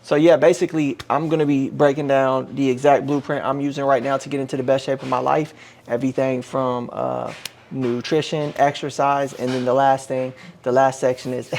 So yeah, basically, I'm gonna be breaking down the exact blueprint I'm using right now to get into the best shape of my life. Everything from nutrition, exercise, and then the last thing, the last section is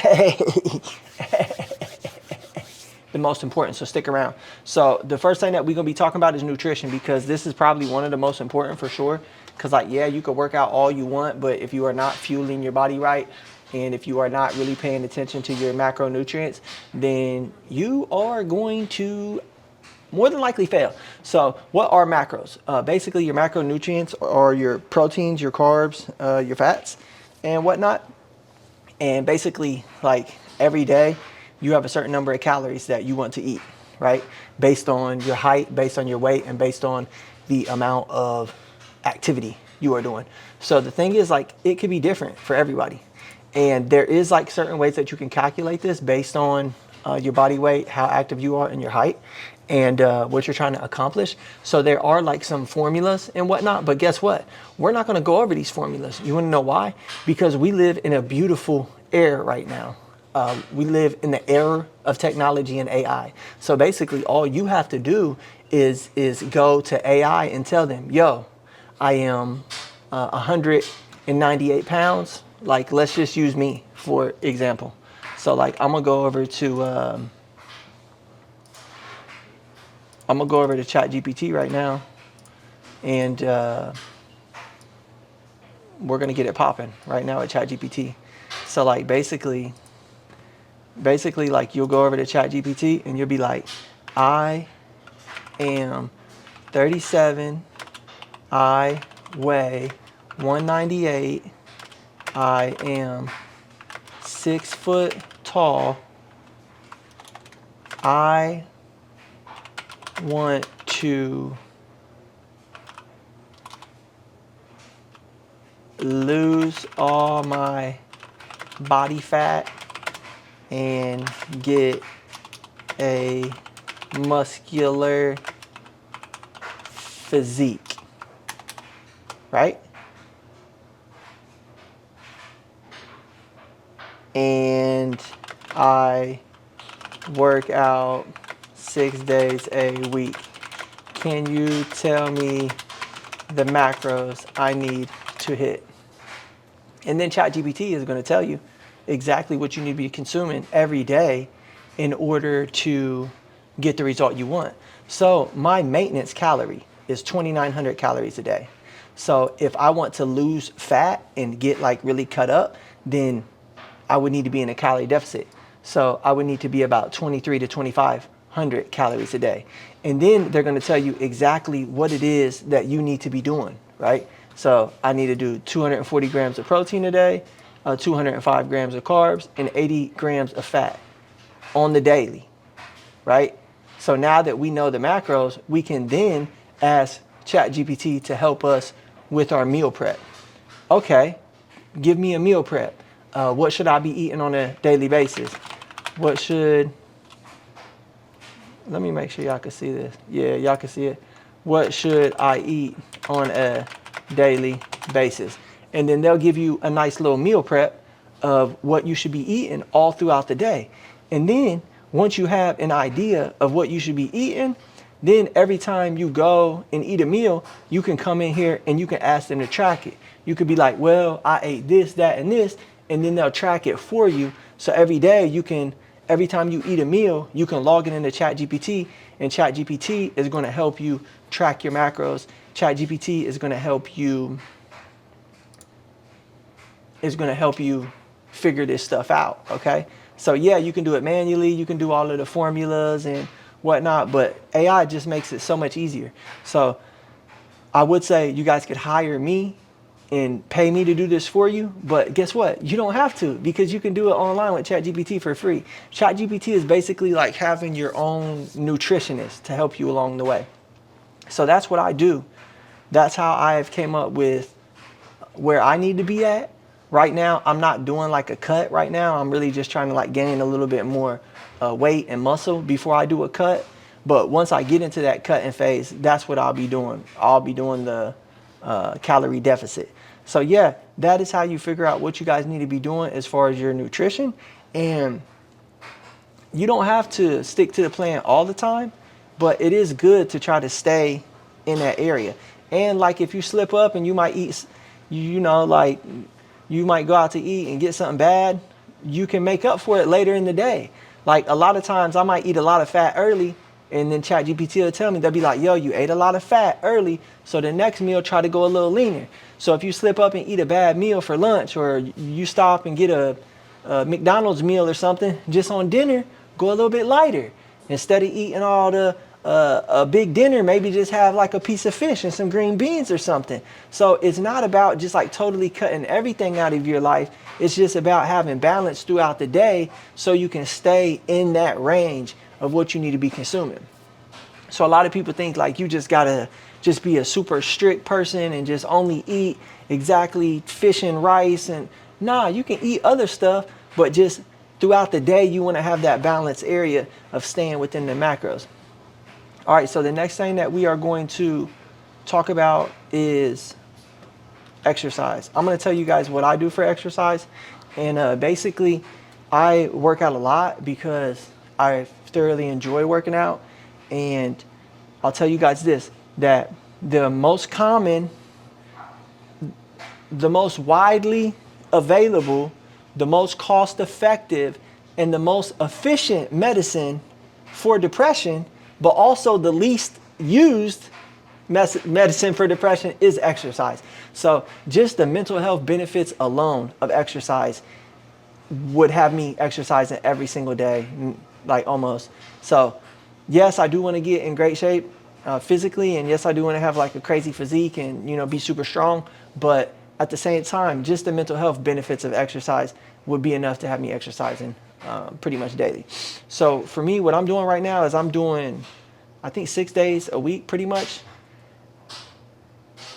the most important. So stick around. So the first thing that we're gonna be talking about is nutrition, because this is probably one of the most important for sure. Because like, yeah, you could work out all you want, but if you are not fueling your body right, and if you are not really paying attention to your macronutrients, then you are going to more than likely fail. So what are macros? Basically, your macronutrients are your proteins, your carbs, your fats, and whatnot. And basically, like every day, you have a certain number of calories that you want to eat, right? Based on your height, based on your weight, and based on the amount of activity you are doing. So the thing is, like, it could be different for everybody. And there is like certain ways that you can calculate this based on your body weight, how active you are, and your height, and what you're trying to accomplish. So there are like some formulas and whatnot, but guess what? We're not going to go over these formulas. You want to know why? Because we live in a beautiful era right now. We live in the era of technology and AI. So basically, all you have to do is go to AI and tell them, yo, I am 198 pounds. Like, let's just use me for example. So like, I'm gonna go over to ChatGPT right now, and we're gonna get it popping right now at ChatGPT. So like, basically, like, you'll go over to ChatGPT and you'll be like, I am 37. I weigh 198. I am 6 foot tall. I want to lose all my body fat and get a muscular physique, right? And I work out 6 days a week. Can you tell me the macros I need to hit? And then ChatGPT is going to tell you exactly what you need to be consuming every day in order to get the result you want. So my maintenance calorie is 2,900 calories a day. So if I want to lose fat and get like really cut up, then I would need to be in a calorie deficit. So I would need to be about 23 to 2,500 calories a day. And then they're going to tell you exactly what it is that you need to be doing, right? So I need to do 240 grams of protein a day, 205 grams of carbs, and 80 grams of fat on the daily, right? So now that we know the macros, we can then ask ChatGPT to help us with our meal prep. Okay, give me a meal prep. What should I be eating on a daily basis? Let me make sure y'all can see this. Yeah, y'all can see it. What should I eat on a daily basis? And then they'll give you a nice little meal prep of what you should be eating all throughout the day. And then once you have an idea of what you should be eating, then every time you go and eat a meal, you can come in here and you can ask them to track it. You could be like, well, I ate this, that, and this, and then they'll track it for you. So every day every time you eat a meal, you can log it into ChatGPT, and ChatGPT is going to help you track your macros. ChatGPT is going to help you figure this stuff out, okay? So yeah, you can do it manually, you can do all of the formulas and whatnot, but AI just makes it so much easier. So I would say you guys could hire me and pay me to do this for you, but guess what? You don't have to, because you can do it online with ChatGPT for free. ChatGPT is basically like having your own nutritionist to help you along the way. So that's what I do. That's how I have came up with where I need to be at. Right now, I'm not doing like a cut right now. I'm really just trying to like gain a little bit more weight and muscle before I do a cut. But once I get into that cutting phase, that's what I'll be doing. I'll be doing the calorie deficit. So yeah, that is how you figure out what you guys need to be doing as far as your nutrition. And you don't have to stick to the plan all the time, but it is good to try to stay in that area. And like if you slip up and you might eat, like you might go out to eat and get something bad, you can make up for it later in the day. Like a lot of times I might eat a lot of fat early, and then ChatGPT will tell me, they'll be like, yo, you ate a lot of fat early, so the next meal try to go a little leaner. So if you slip up and eat a bad meal for lunch, or you stop and get a McDonald's meal or something, just on dinner, go a little bit lighter. Instead of eating all the a big dinner, maybe just have like a piece of fish and some green beans or something. So it's not about just like totally cutting everything out of your life. It's just about having balance throughout the day so you can stay in that range of what you need to be consuming. So a lot of people think like you just gotta just be a super strict person and just only eat exactly fish and rice. And nah, you can eat other stuff, but just throughout the day, you want to have that balanced area of staying within the macros. All right, so the next thing that we are going to talk about is exercise. I'm going to tell you guys what I do for exercise. And basically, I work out a lot because I thoroughly enjoy working out. And I'll tell you guys this, that the most common, the most widely available, the most cost effective, and the most efficient medicine for depression, but also the least used medicine for depression, is exercise. So just the mental health benefits alone of exercise would have me exercising every single day, like almost. So yes, I do want to get in great shape physically, and yes, I do want to have like a crazy physique and be super strong, but at the same time, just the mental health benefits of exercise would be enough to have me exercising pretty much daily. So for me, what I'm doing right now is I'm doing, I think 6 days a week, pretty much.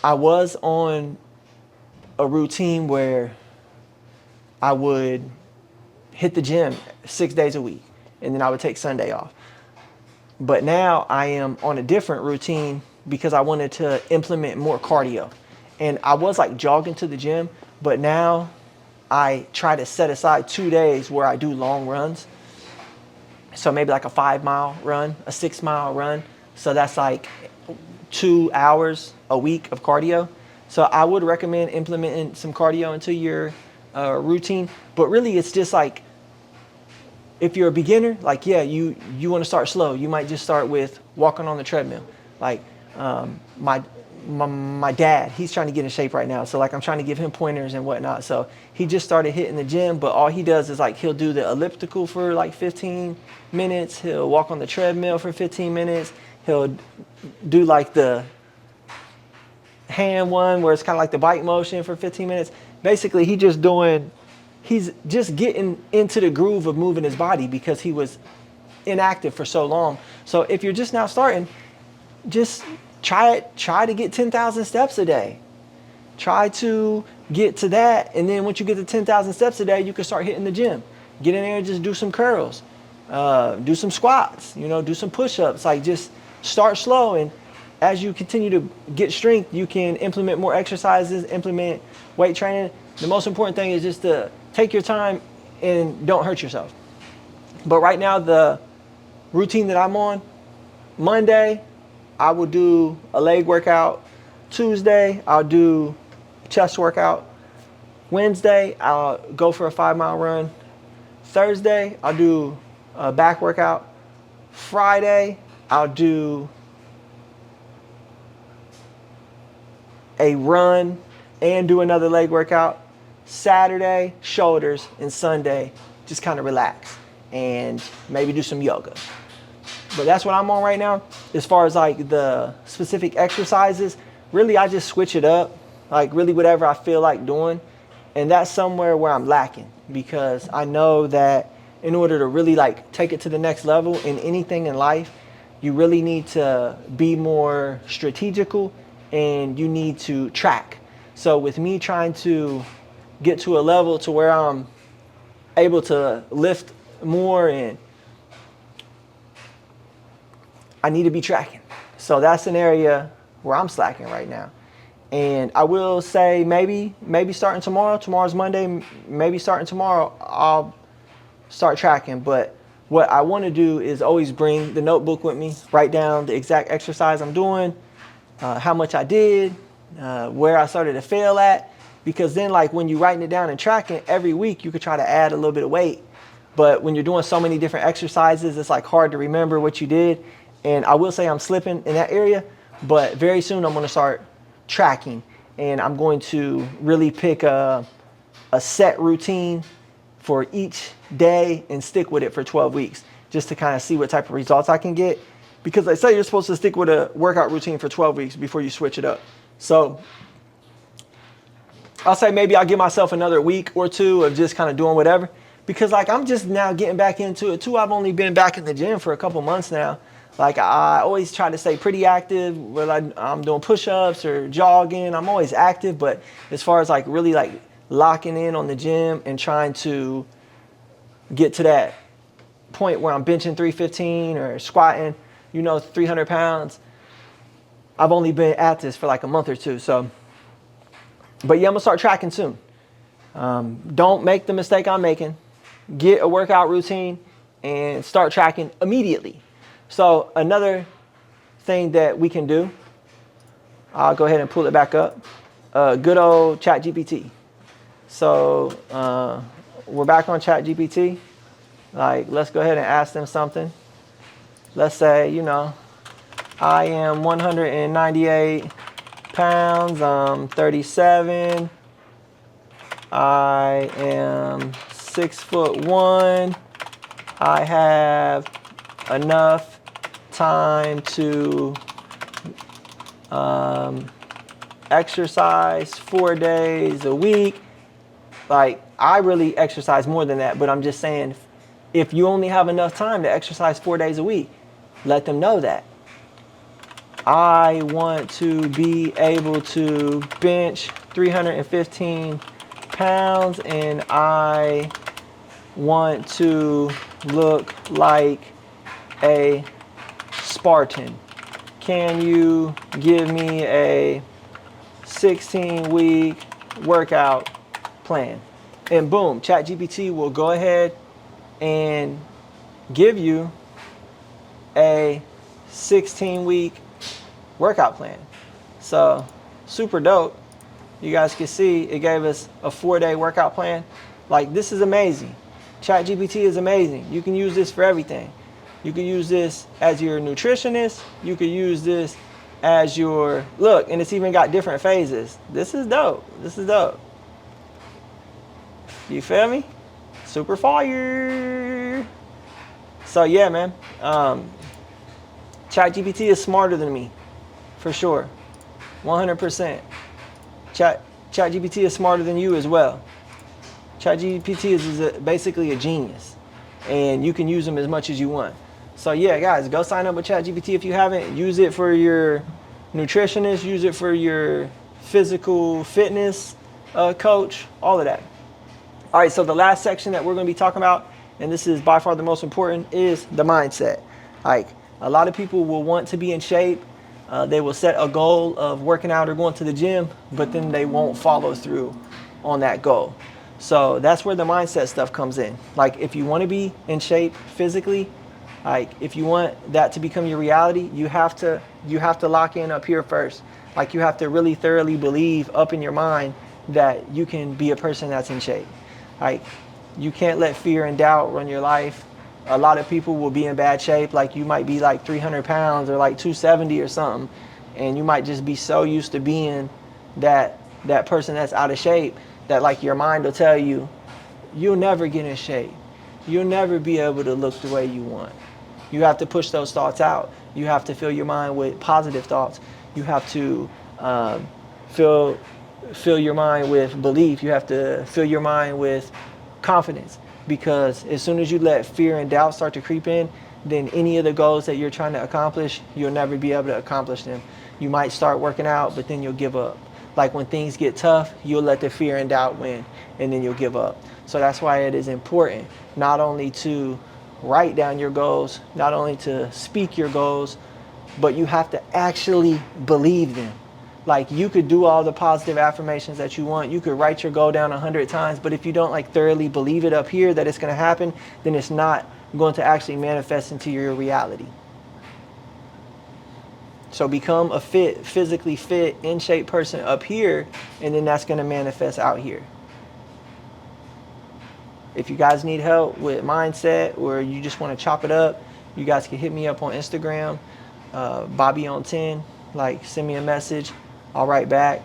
I was on a routine where I would hit the gym 6 days a week, and then I would take Sunday off. But now I am on a different routine because I wanted to implement more cardio. And I was like jogging to the gym, but now I try to set aside 2 days where I do long runs. So maybe like a 5-mile run, a 6-mile run. So that's like 2 hours a week of cardio. So I would recommend implementing some cardio into your routine. But really it's just like, if you're a beginner, like, yeah, you want to start slow. You might just start with walking on the treadmill. Like my dad, he's trying to get in shape right now. So like I'm trying to give him pointers and whatnot. So he just started hitting the gym, but all he does is like he'll do the elliptical for like 15 minutes. He'll walk on the treadmill for 15 minutes. He'll do like the hand one where it's kind of like the bike motion for 15 minutes. Basically, he's just getting into the groove of moving his body because he was inactive for so long. So if you're just now starting, just try to get 10,000 steps a day. Try to get to that, and then once you get to 10,000 steps a day, you can start hitting the gym. Get in there and just do some curls, do some squats, do some push-ups. Like just start slow, and as you continue to get strength, you can implement more exercises, implement weight training. The most important thing is just to take your time and don't hurt yourself. But right now, the routine that I'm on, Monday, I will do a leg workout. Tuesday, I'll do a chest workout. Wednesday, I'll go for a 5-mile run. Thursday, I'll do a back workout. Friday, I'll do a run and do another leg workout. Saturday, shoulders, and Sunday, just kind of relax and maybe do some yoga. But that's what I'm on right now. As far as like the specific exercises, really I just switch it up, like really whatever I feel like doing. And that's somewhere where I'm lacking, because I know that in order to really like take it to the next level in anything in life, you really need to be more strategical and you need to track. So with me trying to get to a level to where I'm able to lift more, and I need to be tracking. So that's an area where I'm slacking right now. And I will say maybe starting tomorrow's Monday, maybe starting tomorrow, I'll start tracking. But what I want to do is always bring the notebook with me, write down the exact exercise I'm doing, how much I did, where I started to fail at, because then like when you're writing it down and tracking every week, you could try to add a little bit of weight. But when you're doing so many different exercises, it's like hard to remember what you did. And I will say I'm slipping in that area, but very soon I'm going to start tracking, and I'm going to really pick a set routine for each day and stick with it for 12 weeks just to kind of see what type of results I can get. Because they say you're supposed to stick with a workout routine for 12 weeks before you switch it up. So I'll say maybe I'll give myself another week or two of just kind of doing whatever, because like I'm just now getting back into it too. I've only been back in the gym for a couple months now. Like I always try to stay pretty active, whether I'm doing push-ups or jogging. I'm always active, but as far as like really like locking in on the gym and trying to get to that point where I'm benching 315 or squatting, 300 pounds, I've only been at this for like a month or two. So, but yeah, I'm gonna start tracking soon. Don't make the mistake I'm making. Get a workout routine and start tracking immediately. So another thing that we can do, I'll go ahead and pull it back up. Good old ChatGPT. So we're back on ChatGPT. Like, let's go ahead and ask them something. Let's say, I am 198 pounds, I'm 37. I am 6'1". I have enough time to exercise 4 days a week. Like, I really exercise more than that, but I'm just saying, if you only have enough time to exercise 4 days a week, let them know that. I want to be able to bench 315 pounds, and I want to look like a Spartan. Can you give me a 16-week workout plan? And boom, ChatGPT will go ahead and give you a 16-week workout plan. So super dope. You guys can see it gave us a 4-day workout plan. Like, this is amazing. ChatGPT is amazing. You can use this for everything. You can use this as your nutritionist. You could use this as your, look, and it's even got different phases. This is dope. This is dope. You feel me? Super fire. So yeah, man. ChatGPT is smarter than me, for sure. 100%. ChatGPT is smarter than you as well. ChatGPT is basically a genius, and you can use them as much as you want. So yeah, guys, go sign up with ChatGPT if you haven't. Use it for your nutritionist. Use it for your physical fitness coach. All of that. All right, so the last section that we're going to be talking about, and this is by far the most important, is the mindset. Like, a lot of people will want to be in shape. They will set a goal of working out or going to the gym, but then they won't follow through on that goal. So that's where the mindset stuff comes in. Like, if you want to be in shape physically, like if you want that to become your reality, you have to lock in up here first. Like, you have to really thoroughly believe up in your mind that you can be a person that's in shape. Like, you can't let fear and doubt run your life. A lot of people will be in bad shape. Like, you might be like 300 pounds or like 270 or something, and you might just be so used to being that person that's out of shape that like your mind will tell you, you'll never get in shape. You'll never be able to look the way you want. You have to push those thoughts out. You have to fill your mind with positive thoughts. You have to fill your mind with belief. You have to fill your mind with confidence, because as soon as you let fear and doubt start to creep in, then any of the goals that you're trying to accomplish, you'll never be able to accomplish them. You might start working out, but then you'll give up. Like, when things get tough, you'll let the fear and doubt win, and then you'll give up. So that's why it is important not only to write down your goals, not only to speak your goals, but you have to actually believe them. Like, you could do all the positive affirmations that you want. You could write your goal down 100 times, but if you don't like thoroughly believe it up here that it's going to happen, then it's not going to actually manifest into your reality. So become a physically fit, in shape person up here, and then that's going to manifest out here. If you guys need help with mindset, or you just want to chop it up, you guys can hit me up on Instagram, Bobby on 10. Like, send me a message. I'll write back.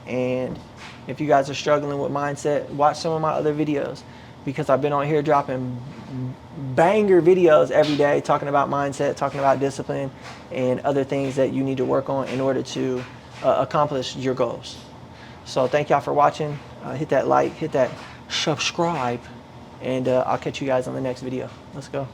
And if you guys are struggling with mindset, watch some of my other videos, because I've been on here dropping banger videos every day, talking about mindset, talking about discipline, and other things that you need to work on in order to accomplish your goals. So thank y'all for watching. Hit that like, hit that subscribe, and I'll catch you guys on the next video. Let's go.